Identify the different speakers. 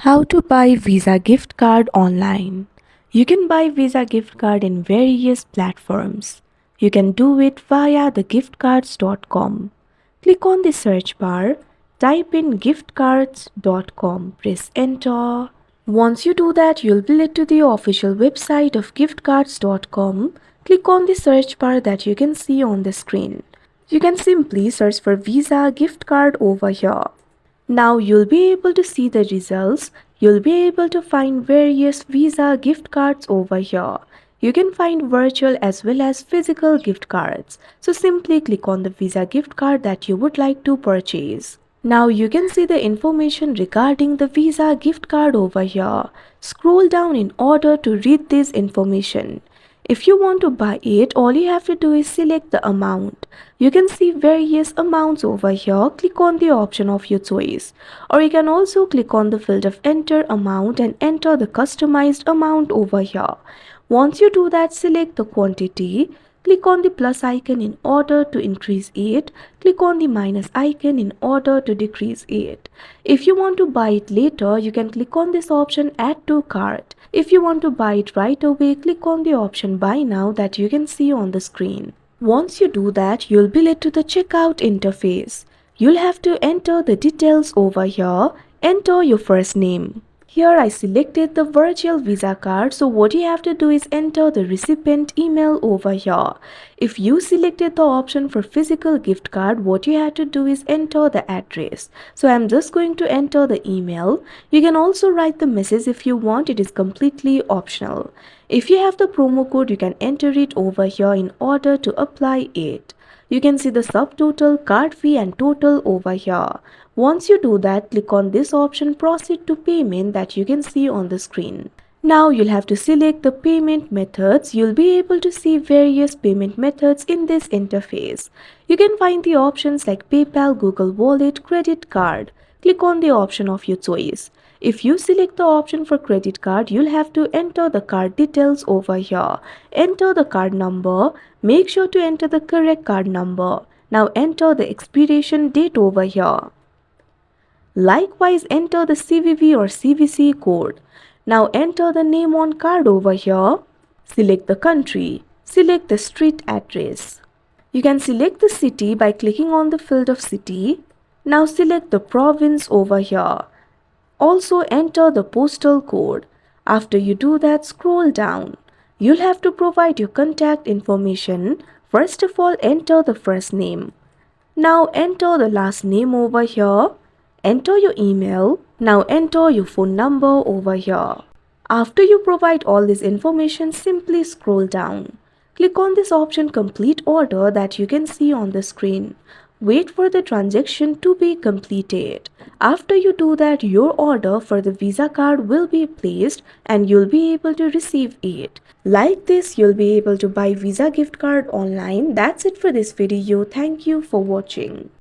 Speaker 1: How to buy Visa gift card online. You can buy Visa gift card in various platforms. You can do it via the giftcards.com. Click on the search bar, type in giftcards.com, press enter. Once you do that, you'll be led to the official website of giftcards.com. Click on the search bar that you can see on the screen. You can simply search for Visa gift card over here. Now you'll be able to see the results. You'll be able to find various Visa gift cards over here. You can find virtual as well as physical gift cards. So simply click on the Visa gift card that you would like to purchase. Now you can see the information regarding the Visa gift card over here. Scroll down in order to read this information. If you want to buy it, all you have to do is select the amount. You can see various amounts over here. Click on the option of your choice. Or you can also click on the field of enter amount and enter the customized amount over here. Once you do that, select the quantity. Click on the plus icon in order to increase it. Click on the minus icon in order to decrease it. If you want to buy it later, you can click on this option add to cart. If you want to buy it right away, click on the option buy now that you can see on the screen. Once you do that, you'll be led to the checkout interface. You'll have to enter the details over here. Enter your first name. Here I selected the virtual Visa card, so what you have to do is enter the recipient email over here. If you selected the option for physical gift card, what you have to do is enter the address. So I'm just going to enter the email. You can also write the message if you want, it is completely optional. If you have the promo code, you can enter it over here in order to apply it. You can see the subtotal, card fee and total over here. Once you do that, click on this option proceed to payment that you can see on the screen. Now you'll have to select the payment methods. You'll be able to see various payment methods in this interface. You can find the options like PayPal, Google Wallet, credit card. Click on the option of your choice. If you select the option for credit card, you'll have to enter the card details over here. Enter the card number. Make sure to enter the correct card number. Now enter the expiration date over here. Likewise, enter the CVV or CVC code. Now enter the name on card over here. Select the country. Select the street address. You can select the city by clicking on the field of city. Now select the province over here. Also enter the postal code. After you do that, scroll down. You'll have to provide your contact information. First of all, enter the first name. Now enter the last name over here. Enter your email. Now enter your phone number over here. After you provide all this information, simply scroll down. Click on this option complete order that you can see on the screen. Wait for the transaction to be completed. After you do that, your order for the Visa card will be placed and you'll be able to receive it. Like this, you'll be able to buy Visa gift card online. That's it for this video. Thank you for watching.